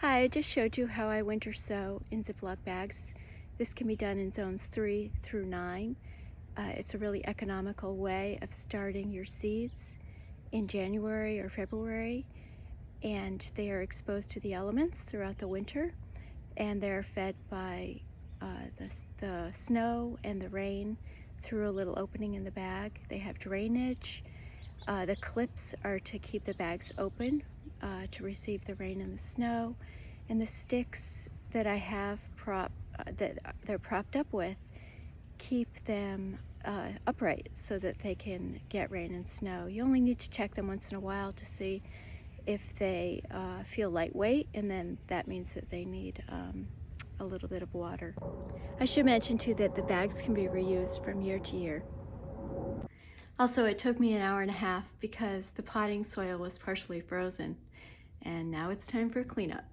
Hi, I just showed you how I winter sow in Ziploc bags. This can be done in zones 3 through 9. It's a really economical way of starting your seeds in January or February, and they are exposed to the elements throughout the winter, and they're fed by the snow and the rain through a little opening in the bag. They have drainage. The clips are to keep the bags open to receive the rain and the snow, and the sticks that I have that they're propped up with keep them upright so that they can get rain and snow. You only need to check them once in a while to see if they feel lightweight, and then that means that they need a little bit of water. I should mention too that the bags can be reused from year to year. Also, it took me an hour and a half because the potting soil was partially frozen, and now it's time for cleanup.